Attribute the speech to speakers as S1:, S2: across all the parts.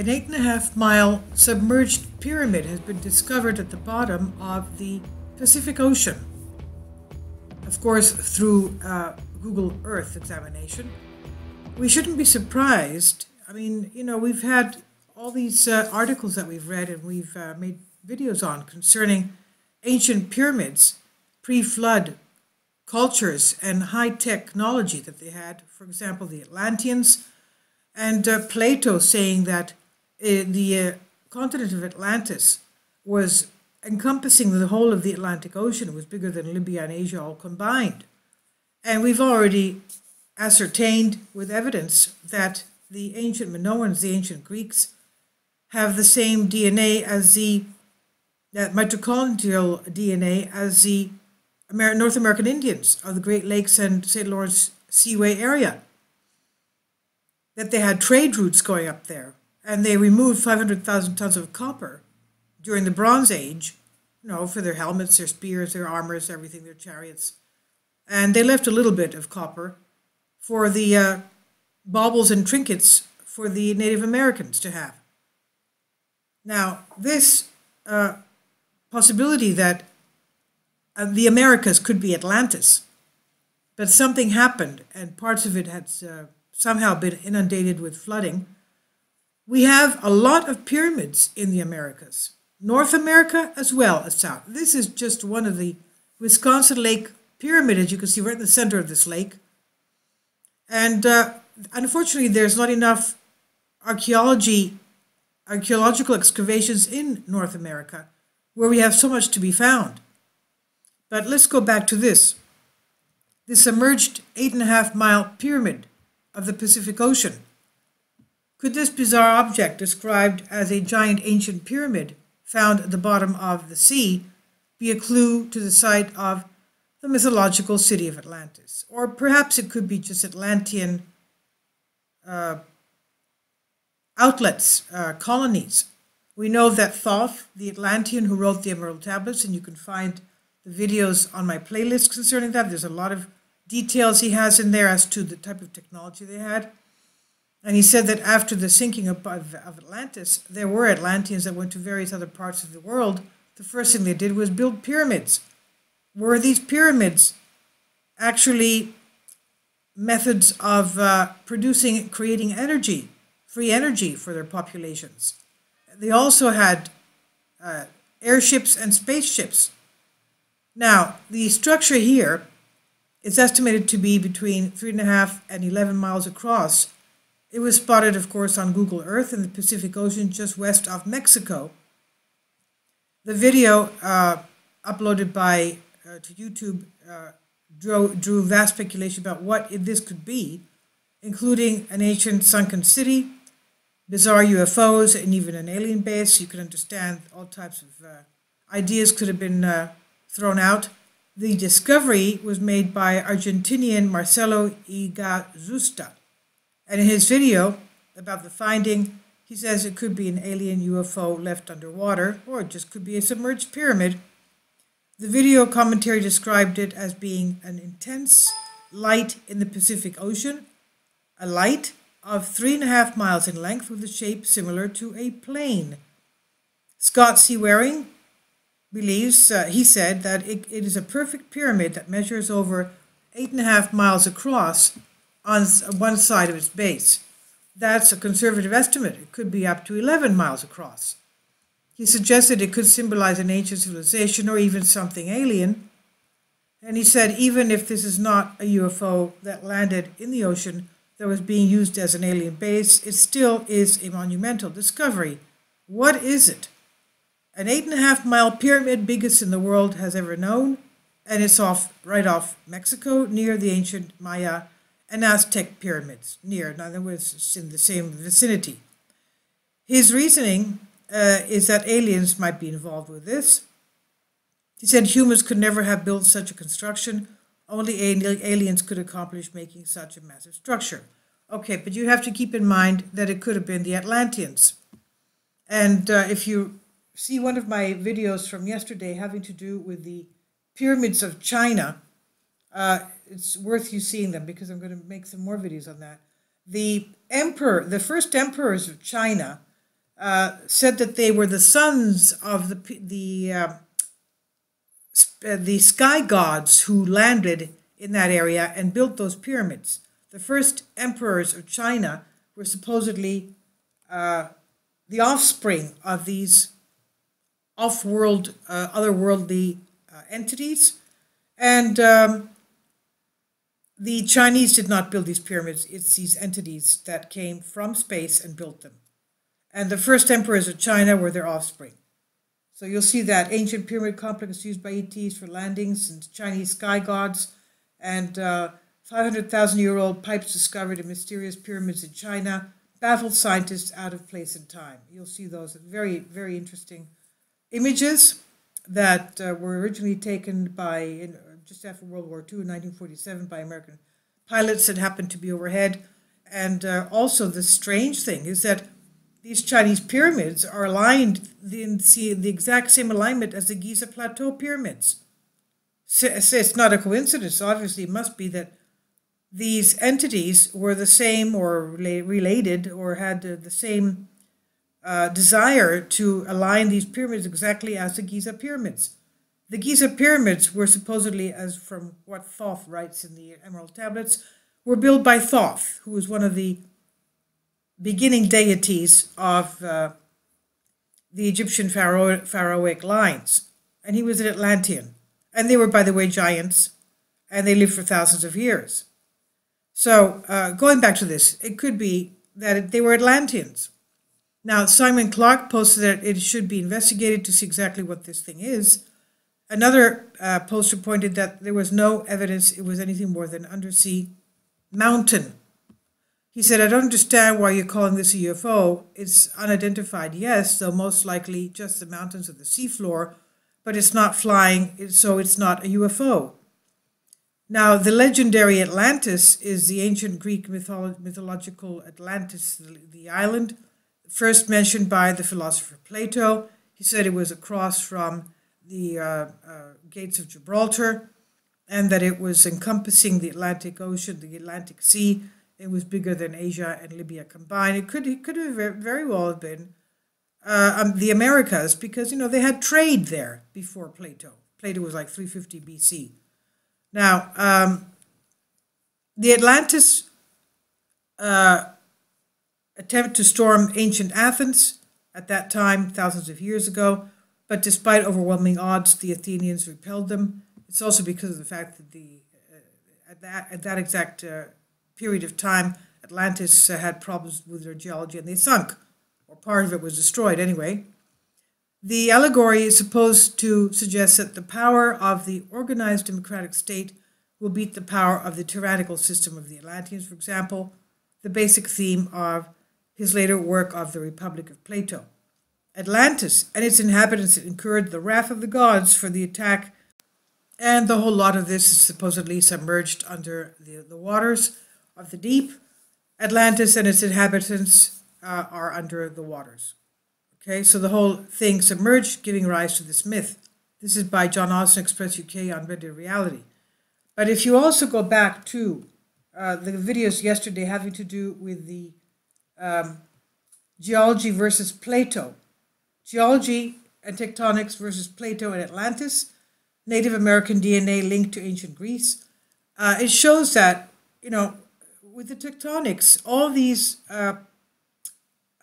S1: An 8.5-mile submerged pyramid has been discovered at the bottom of the Pacific Ocean. Of course, through Google Earth examination. We shouldn't be surprised. I mean, we've had all these articles that we've read and we've made videos on concerning ancient pyramids, pre-flood cultures and high technology that they had. For example, the Atlanteans, and Plato saying that the continent of Atlantis was encompassing the whole of the Atlantic Ocean. It was bigger than Libya and Asia all combined. And we've already ascertained with evidence that the ancient Minoans, the ancient Greeks, have the same DNA as that mitochondrial DNA as the North American Indians of the Great Lakes and St. Lawrence Seaway area. That they had trade routes going up there, and they removed 500,000 tons of copper during the Bronze Age, for their helmets, their spears, their armors, everything, their chariots. And they left a little bit of copper for the baubles and trinkets for the Native Americans to have. Now, this possibility that the Americas could be Atlantis, but something happened and parts of it had somehow been inundated with flooding. We have a lot of pyramids in the Americas, North America as well as South. This is just one of the Wisconsin Lake pyramid, as you can see right in the center of this lake. And unfortunately, there's not enough archaeological excavations in North America where we have so much to be found. But let's go back to this. The submerged 8.5-mile pyramid of the Pacific Ocean. Could this bizarre object, described as a giant ancient pyramid found at the bottom of the sea, be a clue to the site of the mythological city of Atlantis? Or perhaps it could be just Atlantean outlets, colonies. We know that Thoth, the Atlantean who wrote the Emerald Tablets, and you can find the videos on my playlist concerning that. There's a lot of details he has in there as to the type of technology they had. And he said that after the sinking of Atlantis, there were Atlanteans that went to various other parts of the world. The first thing they did was build pyramids. Were these pyramids actually methods of creating energy, free energy for their populations? They also had airships and spaceships. Now, the structure here is estimated to be between 3.5 and 11 miles across. It was spotted, of course, on Google Earth in the Pacific Ocean just west of Mexico. The video uploaded to YouTube drew vast speculation about what this could be, including an ancient sunken city, bizarre UFOs, and even an alien base. You can understand all types of ideas could have been thrown out. The discovery was made by Argentinian Marcelo Igazusta. And in his video about the finding, he says it could be an alien UFO left underwater, or it just could be a submerged pyramid. The video commentary described it as being an intense light in the Pacific Ocean, a light of 3.5 miles in length with a shape similar to a plane. Scott Seawaring believes, he said, that it is a perfect pyramid that measures over 8.5 miles across on one side of its base. That's a conservative estimate. It could be up to 11 miles across. He suggested it could symbolize an ancient civilization or even something alien. And he said even if this is not a UFO that landed in the ocean that was being used as an alien base, it still is a monumental discovery. What is it? An 8.5-mile pyramid, biggest in the world has ever known, and it's right off Mexico near the ancient Maya and Aztec pyramids, in other words, it's in the same vicinity. His reasoning is that aliens might be involved with this. He said humans could never have built such a construction. Only aliens could accomplish making such a massive structure. Okay, but you have to keep in mind that it could have been the Atlanteans. And if you see one of my videos from yesterday having to do with the pyramids of China, it's worth you seeing them because I'm going to make some more videos on that. The first emperors of China said that they were the sons of the sky gods who landed in that area and built those pyramids. The first emperors of China were supposedly the offspring of these off-world, otherworldly entities. And the Chinese did not build these pyramids. It's these entities that came from space and built them. And the first emperors of China were their offspring. So you'll see that ancient pyramid complex used by ETs for landings and Chinese sky gods, and 500,000-year-old pipes discovered in mysterious pyramids in China baffled scientists out of place and time. You'll see those very, very interesting images that were originally taken by, just after World War II in 1947, by American pilots that happened to be overhead. And also the strange thing is that these Chinese pyramids are aligned in the exact same alignment as the Giza Plateau pyramids. So it's not a coincidence. Obviously, it must be that these entities were the same or related or had the same desire to align these pyramids exactly as the Giza pyramids. The Giza pyramids were supposedly, as from what Thoth writes in the Emerald Tablets, were built by Thoth, who was one of the beginning deities of the Egyptian pharaohic lines. And he was an Atlantean. And they were, by the way, giants, and they lived for thousands of years. So going back to this, it could be that they were Atlanteans. Now, Simon Clark posted that it should be investigated to see exactly what this thing is. Another poster pointed that there was no evidence it was anything more than an undersea mountain. He said, I don't understand why you're calling this a UFO. It's unidentified, yes, though most likely just the mountains of the seafloor, but it's not flying, so it's not a UFO. Now, the legendary Atlantis is the ancient Greek mythological Atlantis, the island, first mentioned by the philosopher Plato. He said it was across from the gates of Gibraltar, and that it was encompassing the Atlantic Ocean, the Atlantic Sea. It was bigger than Asia and Libya combined. It could have very well have been the Americas, because, you know, they had trade there before Plato. Plato was like 350 BC. Now, the Atlantis attempt to storm ancient Athens at that time, thousands of years ago, but despite overwhelming odds, the Athenians repelled them. It's also because of the fact that at that exact period of time, Atlantis had problems with their geology and they sunk, or part of it was destroyed anyway. The allegory is supposed to suggest that the power of the organized democratic state will beat the power of the tyrannical system of the Atlanteans, for example, the basic theme of his later work of the Republic of Plato. Atlantis and its inhabitants incurred the wrath of the gods for the attack, and the whole lot of this is supposedly submerged under the waters of the deep. Atlantis and its inhabitants are under the waters. Okay, so the whole thing submerged, giving rise to this myth. This is by John Austin, Express UK on Rendered Reality. But if you also go back to the videos yesterday having to do with the geology versus Plato, geology and tectonics versus Plato and Atlantis, Native American DNA linked to ancient Greece, it shows that, you know, with the tectonics, all these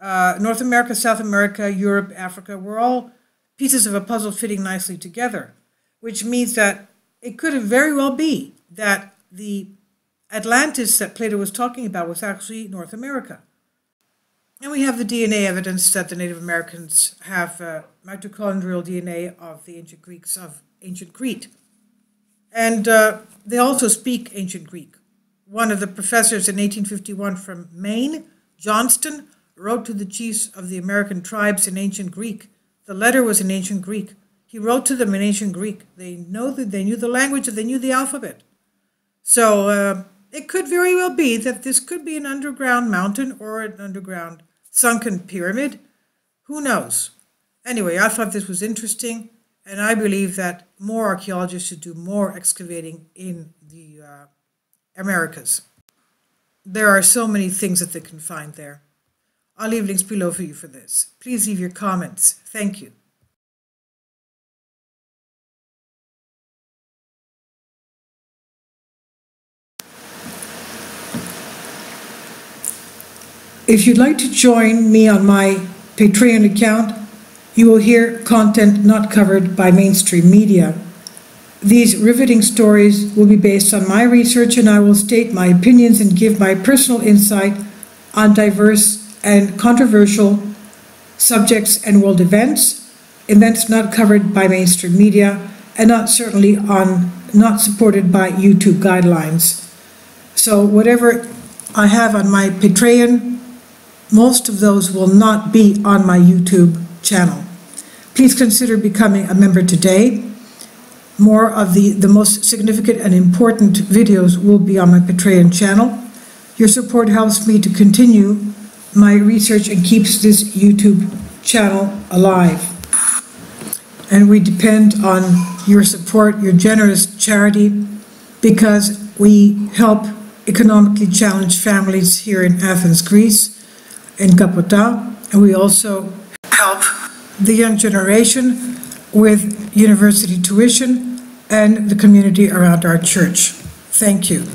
S1: North America, South America, Europe, Africa, were all pieces of a puzzle fitting nicely together, which means that it could very well be that the Atlantis that Plato was talking about was actually North America. And we have the DNA evidence that the Native Americans have mitochondrial DNA of the ancient Greeks of ancient Crete. And they also speak ancient Greek. One of the professors in 1851 from Maine, Johnston, wrote to the chiefs of the American tribes in ancient Greek. The letter was in ancient Greek. He wrote to them in ancient Greek. They knew the language, and they knew the alphabet. So it could very well be that this could be an underground mountain or an underground sunken pyramid. Who knows? Anyway, I thought this was interesting, and I believe that more archaeologists should do more excavating in the Americas. There are so many things that they can find there. I'll leave links below for you for this. Please leave your comments. Thank you. If you'd like to join me on my Patreon account, you will hear content not covered by mainstream media. These riveting stories will be based on my research, and I will state my opinions and give my personal insight on diverse and controversial subjects and world events not covered by mainstream media, and not supported by YouTube guidelines. So whatever I have on my Patreon, most of those will not be on my YouTube channel. Please consider becoming a member today. More of the most significant and important videos will be on my Patreon channel. Your support helps me to continue my research and keeps this YouTube channel alive. And we depend on your support, your generous charity, because we help economically challenged families here in Athens, Greece, in Kapota, and we also help the young generation with university tuition and the community around our church. Thank you.